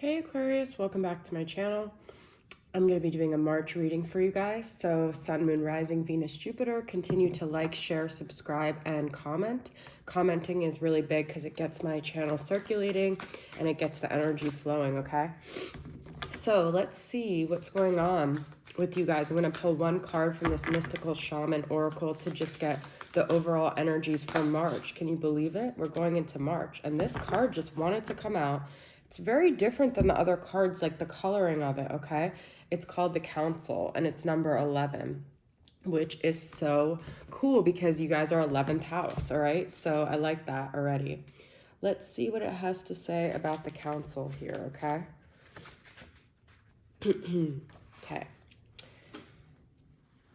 Hey Aquarius, welcome back to my channel. I'm going to be doing a March reading for you guys. So Sun, Moon, Rising, Venus, Jupiter. Continue to like, share, subscribe, and comment. Commenting is really big because it gets my channel circulating and it gets the energy flowing, okay? So let's see what's going on with you guys. I'm going to pull one card from this mystical shaman oracle to just get the overall energies for March. Can you believe it? We're going into March and this card just wanted to come out. It's very different than the other cards, like the coloring of it, okay? It's called the Council, and it's number 11, which is so cool because you guys are 11th house, all right? So I like that already. Let's see what it has to say about the Council here, okay? Okay.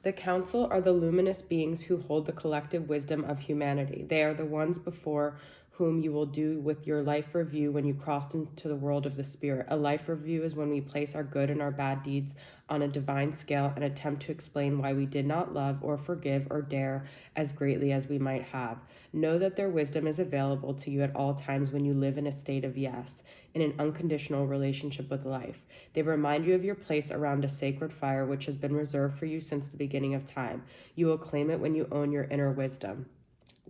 The Council are the luminous beings who hold the collective wisdom of humanity. They are the ones before whom you will do with your life review when you cross into the world of the spirit. A life review is when we place our good and our bad deeds on a divine scale and attempt to explain why we did not love or forgive or dare as greatly as we might have. Know that their wisdom is available to you at all times when you live in a state of yes, in an unconditional relationship with life. They remind you of your place around a sacred fire which has been reserved for you since the beginning of time. You will claim it when you own your inner wisdom.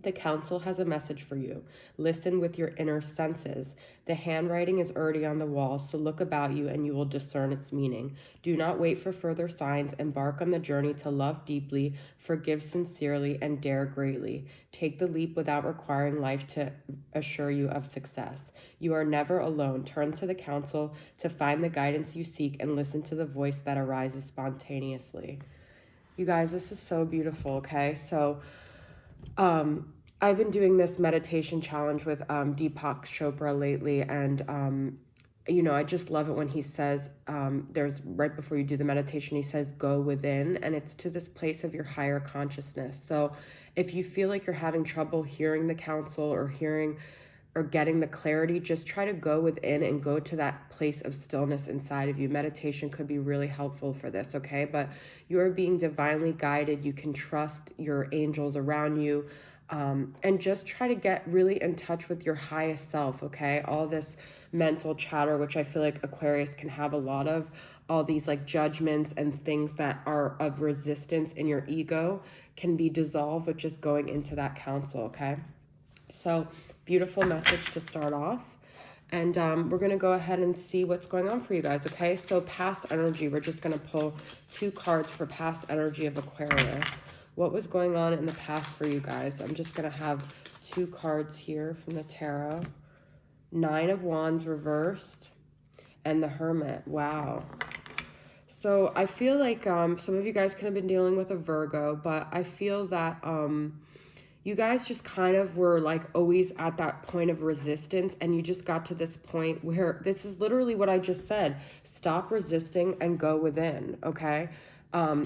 The Council has a message for you. Listen with your inner senses. The handwriting is already on the wall, so look about you and you will discern its meaning. Do not wait for further signs. Embark on the journey to love deeply, forgive sincerely, and dare greatly. Take the leap without requiring life to assure you of success. You are never alone. Turn to the Council to find the guidance you seek and listen to the voice that arises spontaneously. You guys, this is so beautiful, okay? So, I've been doing this meditation challenge with Deepak Chopra lately, and you know, I just love it when he says, there's right before you do the meditation, he says, go within, and it's to this place of your higher consciousness. So if you feel like you're having trouble hearing the Council or hearing or getting the clarity, just try to go within and go to that place of stillness inside of you. Meditation could be really helpful for this, okay? But you're being divinely guided. You can trust your angels around you, and just try to get really in touch with your highest self, okay? All this mental chatter, which I feel like Aquarius can have a lot of, all these like judgments and things that are of resistance in your ego can be dissolved with just going into that Council, okay? So beautiful message to start off. And we're going to go ahead and see what's going on for you guys, okay? So past energy, we're just going to pull 2 cards for past energy of Aquarius. What was going on in the past for you guys? I'm just going to have 2 cards here from the tarot. 9 of Wands reversed and the Hermit. Wow. So I feel like some of you guys could have been dealing with a Virgo, but I feel that you guys just kind of were like always at that point of resistance, and you just got to this point where this is literally what I just said. Stop resisting and go within, okay?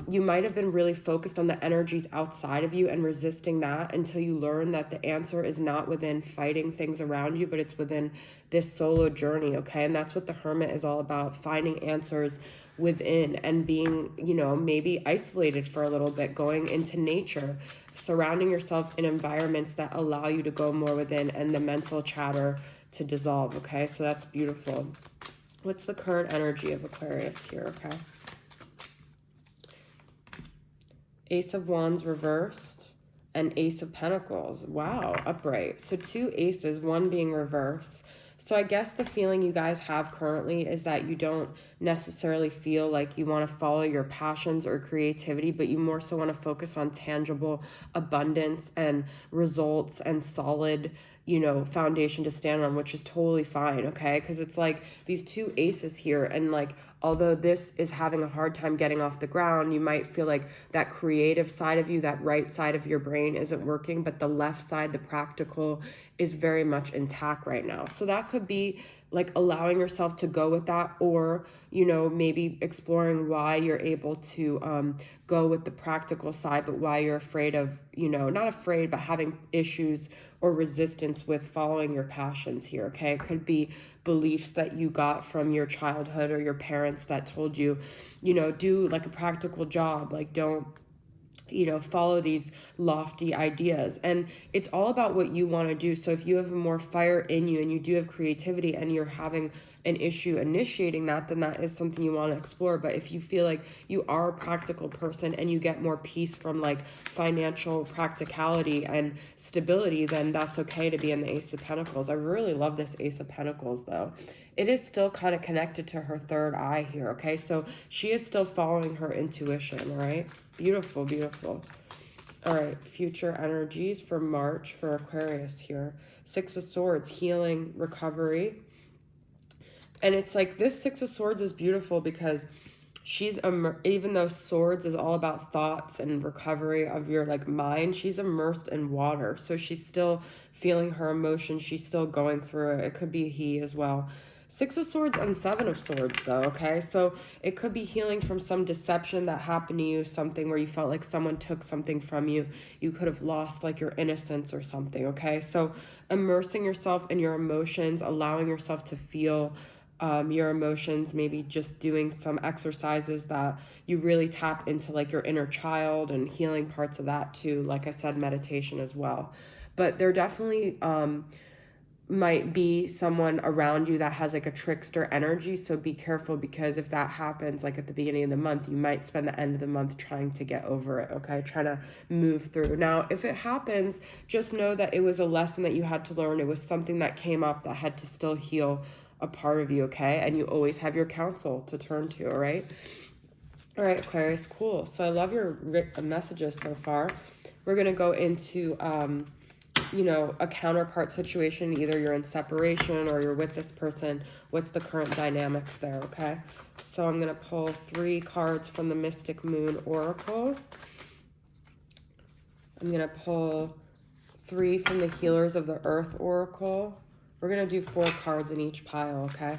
You might have been really focused on the energies outside of you and resisting that until you learn that the answer is not within fighting things around you, but it's within this solo journey, okay? And that's what the Hermit is all about, finding answers within and being, you know, maybe isolated for a little bit, going into nature, surrounding yourself in environments that allow you to go more within and the mental chatter to dissolve, okay? So that's beautiful. What's the current energy of Aquarius here, okay? Ace of Wands reversed and Ace of Pentacles. Wow, upright. So 2 aces, 1 being reversed. So I guess the feeling you guys have currently is that you don't necessarily feel like you want to follow your passions or creativity, but you more so want to focus on tangible abundance and results and solid, you know, foundation to stand on, which is totally fine, okay? Because it's like these 2 aces here, and like, although this is having a hard time getting off the ground, you might feel like that creative side of you, that right side of your brain isn't working, but the left side, the practical, is very much intact right now. So that could be like allowing yourself to go with that, or, you know, maybe exploring why you're able to go with the practical side, but why you're afraid of, you know, not afraid, but having issues or resistance with following your passions here, okay? It could be beliefs that you got from your childhood or your parents that told you, you know, do like a practical job, like don't follow these lofty ideas. And it's all about what you want to do. So if you have more fire in you and you do have creativity and you're having an issue initiating that, then that is something you want to explore. But if you feel like you are a practical person and you get more peace from like financial practicality and stability, then that's okay to be in the Ace of Pentacles. I really love this Ace of Pentacles though. It is still kind of connected to her third eye here, okay? So she is still following her intuition, right? Beautiful, beautiful. All right, future energies for March for Aquarius here. Six of Swords, healing, recovery. And it's like this Six of Swords is beautiful because she's, even though Swords is all about thoughts and recovery of your like mind, she's immersed in water. So she's still feeling her emotions. She's still going through it. It could be he as well. Six of Swords and Seven of Swords though, okay? So it could be healing from some deception that happened to you, something where you felt like someone took something from you. You could have lost like your innocence or something, okay? So immersing yourself in your emotions, allowing yourself to feel your emotions, maybe just doing some exercises that you really tap into like your inner child and healing parts of that too. Like I said, meditation as well. But there definitely might be someone around you that has like a trickster energy. So be careful, because if that happens like at the beginning of the month, you might spend the end of the month trying to get over it, okay? Trying to move through. Now, if it happens, just know that it was a lesson that you had to learn. It was something that came up that had to still heal a part of you, okay? And you always have your counsel to turn to, all right? All right, Aquarius, cool. So I love your messages so far. We're going to go into a counterpart situation. Either you're in separation or you're with this person. What's the current dynamics there, okay? So I'm going to pull 3 cards from the Mystic Moon Oracle. I'm going to pull 3 from the Healers of the Earth Oracle. We're going to do 4 cards in each pile, okay?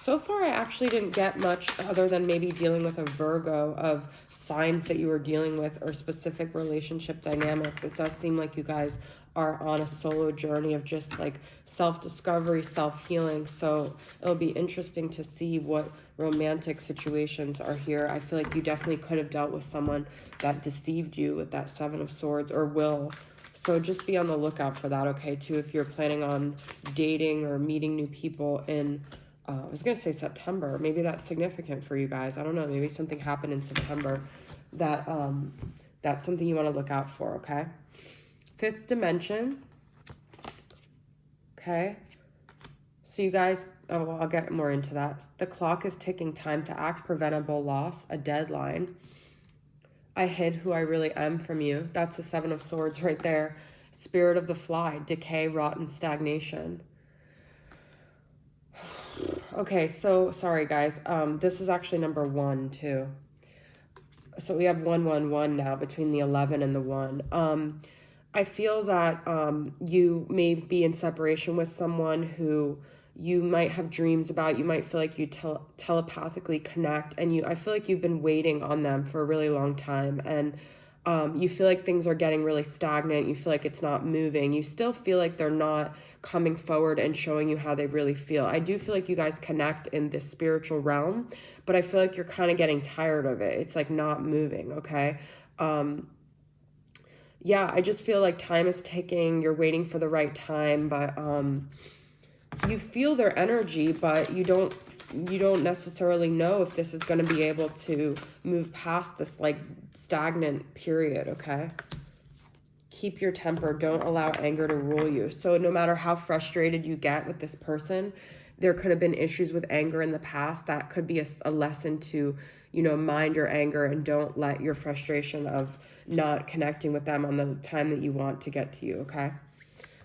So far, I actually didn't get much other than maybe dealing with a Virgo of signs that you were dealing with or specific relationship dynamics. It does seem like you guys are on a solo journey of just like self-discovery, self-healing. So it'll be interesting to see what romantic situations are here. I feel like you definitely could have dealt with someone that deceived you with that Seven of Swords, or will. So just be on the lookout for that, okay, too, if you're planning on dating or meeting new people in I was going to say September. Maybe that's significant for you guys. I don't know. Maybe something happened in September that that's something you want to look out for, okay? 5th dimension. Okay. So you guys, I'll get more into that. The clock is ticking. Time to act. Preventable loss. A deadline. I hid who I really am from you. That's the 7 of Swords right there. Spirit of the fly. Decay, rotten, stagnation. Okay, so sorry guys. This is actually number 1 too. So we have 111 now between the 11 and the 1. I feel that you may be in separation with someone who you might have dreams about. You might feel like you telepathically connect, and I feel like you've been waiting on them for a really long time, and you feel like things are getting really stagnant. You feel like it's not moving. You still feel like they're not coming forward and showing you how they really feel. I do feel like you guys connect in this spiritual realm, but I feel like you're kind of getting tired of it. It's like not moving, okay? Yeah, I just feel like time is ticking. You're waiting for the right time, but you feel their energy, but you don't necessarily know if this is going to be able to move past this like stagnant period, okay? Keep your temper. Don't allow anger to rule you. So no matter how frustrated you get with this person, there could have been issues with anger in the past. That could be a lesson to, mind your anger and don't let your frustration of not connecting with them on the time that you want to get to you, okay?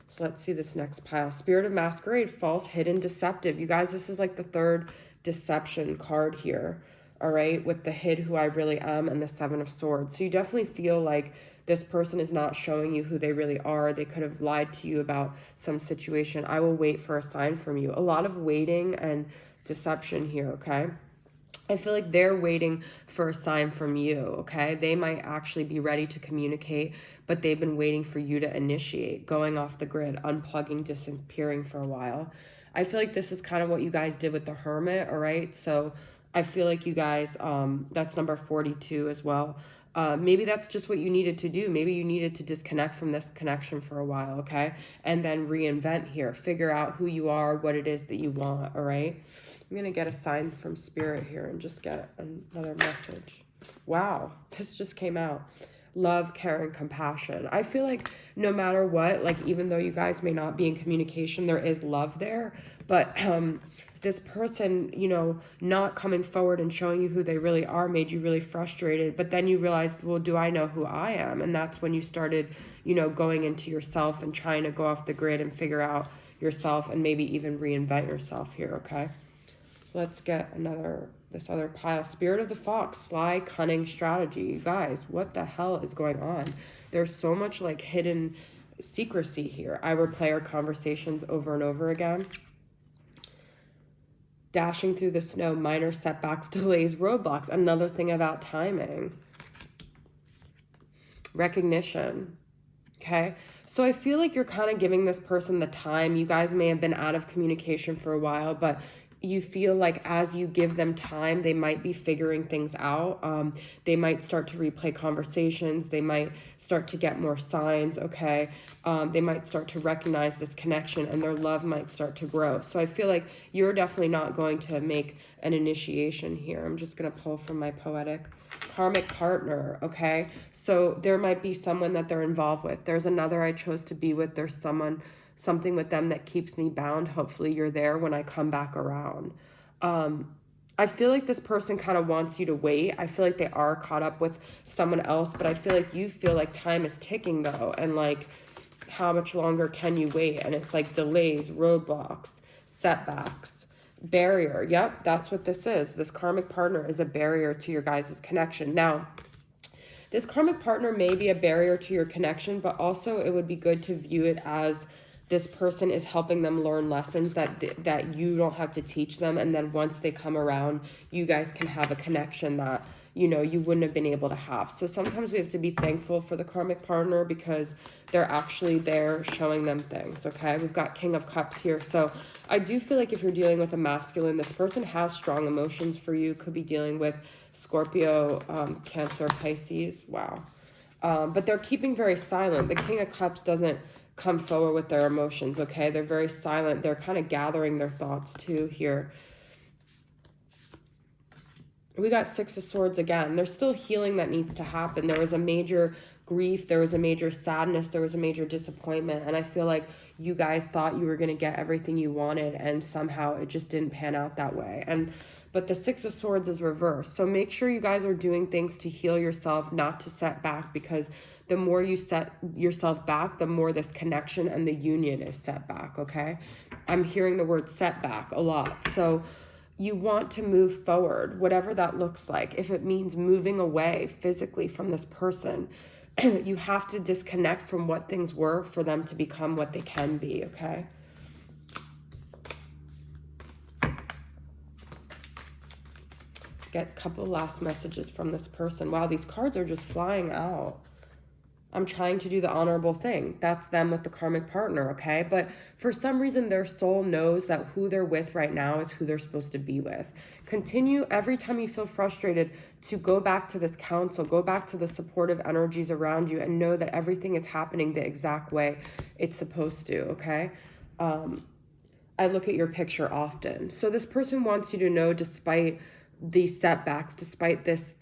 So let's see this next pile. Spirit of Masquerade, false, hidden, deceptive. You guys, this is like the 3rd deception card here, all right, with the hid who I really am and the 7 of Swords. So you definitely feel like this person is not showing you who they really are. They could have lied to you about some situation. I will wait for a sign from you. A lot of waiting and deception here, okay? I feel like they're waiting for a sign from you, okay? They might actually be ready to communicate, but they've been waiting for you to initiate, going off the grid, unplugging, disappearing for a while. I feel like this is kind of what you guys did with the Hermit, all right? So I feel like you guys, that's number 42 as well. Maybe that's just what you needed to do. Maybe you needed to disconnect from this connection for a while, okay? And then reinvent here. Figure out who you are, what it is that you want, all right? I'm going to get a sign from Spirit here and just get another message. Wow, this just came out. Love, care, and compassion. I feel like no matter what, like even though you guys may not be in communication, there is love there. But this person, you know, not coming forward and showing you who they really are made you really frustrated. But then you realized, well, do I know who I am? And that's when you started, you know, going into yourself and trying to go off the grid and figure out yourself and maybe even reinvent yourself here, okay? Let's get this other pile. Spirit of the Fox, sly, cunning strategy. You guys, what the hell is going on? There's so much like hidden secrecy here. I replay our conversations over and over again. Dashing through the snow, minor setbacks, delays, roadblocks. Another thing about timing. Recognition. Okay, so I feel like you're kind of giving this person the time. You guys may have been out of communication for a while, but you feel like as you give them time, they might be figuring things out. They might start to replay conversations. They might start to get more signs, okay? They might start to recognize this connection and their love might start to grow. So I feel like you're definitely not going to make an initiation here. I'm just going to pull from my poetic. Karmic partner, okay? So there might be someone that they're involved with. There's another I chose to be with. There's something with them that keeps me bound. Hopefully you're there when I come back around. I feel like this person kind of wants you to wait. I feel like they are caught up with someone else, but I feel like you feel like time is ticking though. And like, how much longer can you wait? And it's like delays, roadblocks, setbacks, barrier. Yep, that's what this is. This karmic partner is a barrier to your guys' connection. Now, this karmic partner may be a barrier to your connection, but also it would be good to view it as this person is helping them learn lessons that you don't have to teach them. And then once they come around, you guys can have a connection that, you know, you wouldn't have been able to have. So sometimes we have to be thankful for the karmic partner because they're actually there showing them things, okay? We've got King of Cups here. So I do feel like if you're dealing with a masculine, this person has strong emotions for you. Could be dealing with Scorpio, Cancer, Pisces. Wow. But they're keeping very silent. The King of Cups doesn't come forward with their emotions, okay? They're very silent. They're kind of gathering their thoughts too here. We got Six of Swords again. There's still healing that needs to happen. There was a major grief. There was a major sadness. There was a major disappointment. And I feel like you guys thought you were going to get everything you wanted and somehow it just didn't pan out that way. But the Six of Swords is reversed. So make sure you guys are doing things to heal yourself, not to set back, because the more you set yourself back, the more this connection and the union is set back, okay? I'm hearing the word setback a lot. So you want to move forward, whatever that looks like. If it means moving away physically from this person, you have to disconnect from what things were for them to become what they can be, okay? Get a couple last messages from this person. Wow, these cards are just flying out. I'm trying to do the honorable thing. That's them with the karmic partner, okay? But for some reason, their soul knows that who they're with right now is who they're supposed to be with. Continue every time you feel frustrated to go back to this counsel, go back to the supportive energies around you and know that everything is happening the exact way it's supposed to, okay? I look at your picture often. So this person wants you to know, despite these setbacks, despite this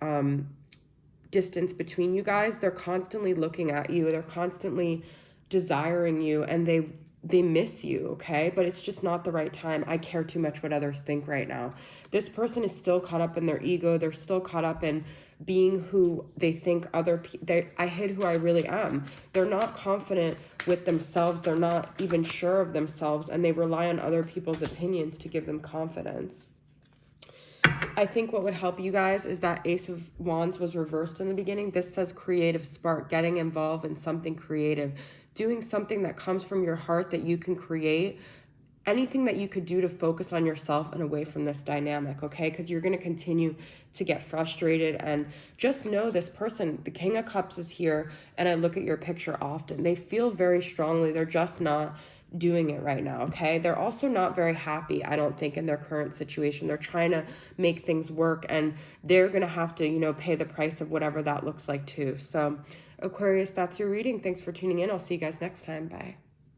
distance between you guys, they're constantly looking at you, they're constantly desiring you, and they miss you, okay? But it's just not the right time. I care too much what others think right now. This person is still caught up in their ego. They're still caught up in being who they think other people, I hid who I really am. They're not confident with themselves. They're not even sure of themselves, and they rely on other people's opinions to give them confidence. I think what would help you guys is that Ace of Wands was reversed in the beginning. This says creative spark, getting involved in something creative, doing something that comes from your heart that you can create, anything that you could do to focus on yourself and away from this dynamic, okay? Because you're going to continue to get frustrated. And just know this person, the King of Cups is here, and I look at your picture often. They feel very strongly. They're just not doing it right now, okay? They're also not very happy, I don't think, in their current situation. They're trying to make things work, and they're going to have to, you know, pay the price of whatever that looks like too. So, Aquarius, that's your reading. Thanks for tuning in. I'll see you guys next time. Bye.